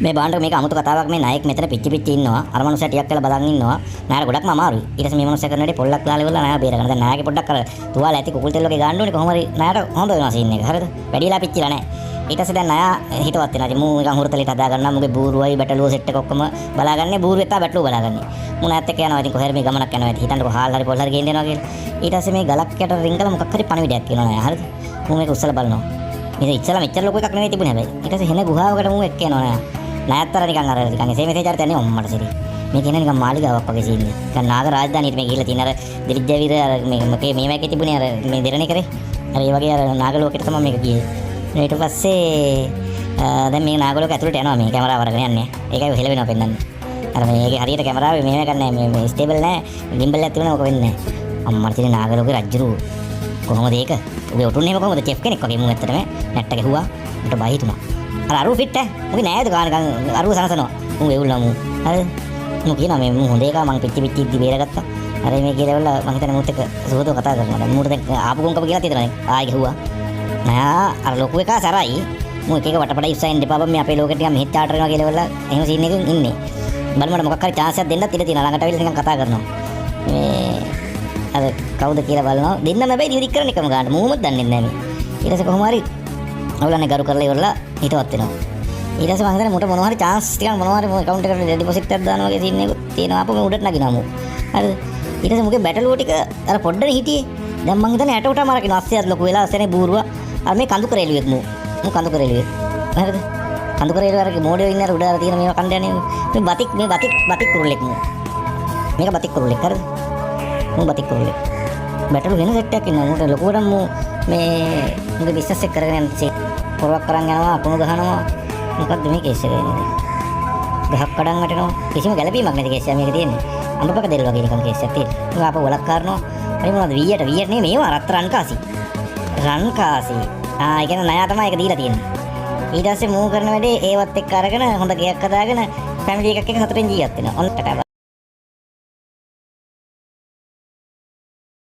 මේ බාණ්ඩ මේක අමුතු කතාවක්. මේ නායක මෙතන පිච්චි පිච්චි ඉන්නවා. අර මනුස්සයා ටිකක් වෙලා බලන් ඉන්නවා. නායක ගොඩක්ම අමාරුයි. ඊට පස්සේ මේ මනුස්සයා කරන වැඩේ පොල්ලක් දාලා ඉවරලා නායක බේර ගන්න. දැන් නායකේ පොඩ්ඩක් අර තුවාල ඇති කුකුල් තෙල් වගේ ගන්න ඕනේ. කොහොම හරි නායකට හොඳ වෙනවා සීන් එක. හරිද? වැඩිලා පිච්චිලා නැහැ. ඊට පස්සේ දැන් නායා හිතවත් වෙනවා. ඉතින් මූ නිකන් හුරතලෙට හදා ගන්නවා. මුගේ බූරුවයි බැටළුව සෙට් එක ඔක්කොම බලාගන්නේ. බූරුවෙත් තා බැටළුව බලාගන්නේ. මූ නායත් එක්ක යනවා. ඉතින් කොහෙර මේ ගමනක් යනවා. ඉතින් හිතන්නකෝ හාල් හරි පොල් හරි ගේන්න යනවා කියලා. ඊට පස්සේ මේ ගලක් යට රින්ගලා මොකක් හරි පණවිඩයක් කියනවා නායා. හරිද? මූ මේක උස්සලා බලනවා. මේක ඉච්චලා මෙච්චර ලොකු එකක් නෙවෙයි තිබුණේ හැබැයි. ඊට පස්සේ හෙන ගුහාවකට මූ එක්ක යනවා නායා. නායත්තර නිකන් අර නිකන් එසේ මෙසේ චරිතය නේ ඔම්මට සිරි. මේ කියන නිකන් මාලිගාවක් වගේ සීන් එක. නිකන් නාග රාජධානියට මේ ගිහිල්ලා තියෙන අර දිලිජ්ජවීර අර මේ මේකේ තිබුණේ අර මේ දෙරණේ කරේ. අර ඒ වගේ අර නාග ලෝකෙට තමයි මේක ගියේ. ඊට පස්සේ දැන් මේ නාග ලෝක ඇතුළට යනවා මේ කැමරාව අරගෙන යන්නේ. ඒකයි හෙල වෙනවා පෙන්නන්නේ. අර මේකේ හරියට කැමරාවේ මේව ගන්නෑ මේ ස්ටේබල් නෑ. ගිම්බල් එකක් තිබුණා මොක වෙන්නේ නෑ. අම්මට තියෙන නාග ලෝකේ රජ්ජුරු කොහොමද ඒක? ඔබේ ඔටුන්නේ එහෙම කොහොමද? චෙෆ් කෙනෙක් වගේ මූ ඇත්තටම නැට්ට ගැහුවා. උන්ට බය හිතුණා. අර අරු ෆිට් මොකද නෑද ගාන අරුව සනසනවා. මූ එවුල්ලා මූ. හරිද? මූ කියනවා මේ මූ හොඳ එකා මං පිච්චි පිච්චි ඉද්දි බේරගත්තා. අර මේ කියලාවල මං හිතන්නේ මූත් එක්ක සුහදව කතා කරනවා. දැන් මූට දැන් ආපු ගොංකම කියලා තියෙනවා නේ. ආයෙ ගැහුවා. නෑ අර ලොකු එකා සරයි. මූ එක එක වටපඩ ඉස්සයින් දෙපා බම් මේ අපේ ලෝකෙට නිකන් මෙහෙත් ආට කරනවා කියලාවල එහෙම සීන් එකකින් ඉන්නේ. බලමඩ මොකක් හරි chance එකක් දෙන්නත් ඉඩ තියෙනවා. ළඟට අවිල්ලා නිකන් කතා කරනවා. මේ අර කවුද කියලා බලනවා. දෙන්නම හැබැයි දිවිදික් කරන එකම ගන්න. මූමත් දන්නේ නැහැ මේ. ඊට පස්සේ කොහොම හරි අවුලන්නේ ගරු කරලා ඉවරලා හිතවත් වෙනවා. ඊට පස්සේ මම හිතන්නේ මුට මොනවා හරි chance ටිකක් මොනවා හරි account එකට deposit එකක් දානවා වගේ සීන් එකක් තියෙනවා. ආපහු මම උඩට නගිනවා මූ. හරිද? ඊට පස්සේ මුගේ බැටළුව ටික අර පොඩ්ඩනේ හිටියේ. දැන් මං හිතන්නේ ඇට උටා මාරකින අස්සයත් ලොකු වෙලා අස්සනේ බූරුවා. අර මේ කඳු කරේලුවෙක් මූ. මූ කඳු කරේලුවෙක්. හරිද? කඳු කරේලුව අර මොඩියෝ ඉන්න අර උඩ අර තියෙන මේවා කණ්ඩ යන්නේ. මේ බතික් කුරුල්ලෙක් මූ. මේක බතික් කුරුල්ලෙක්. හරිද? මූ බතික් කුරුල්ලෙක්. බැටළු වෙන සෙට් එකක් ඉන්නවා. මූට ලොකුවටම මූ මේ මුගේ බිස්නස් එක කරගෙන යන පොරවක් කරන් යනවා. අකුණු ගහනවා. මොකක්ද මේ කේස් එක එන්නේ? ගහක් කඩන් වැටෙනවා. කිසිම ගැළපීමක් නැති කේස් එකක් මේක තියෙන්නේ. අඹපක දෙල් වගේ නිකන් කේස් එකක් තියෙනවා. මම ආපහු වලක් කරනවා. හරි මොනවද වීයට නෙමෙයි මේවා රත්තරන් කාසි. රන් කාසි. ඒ කියන්නේ ණයා තමයි ඒක දීලා තියෙන්නේ. ඊට පස්සේ මූ කරන වැඩේ ඒවත් එක්ක අරගෙන හොඳ ගයක් හදාගෙන ෆැමිලි එකක් එක්ක සතුටින් ජීවත් වෙනවා. ඔන්න ටටා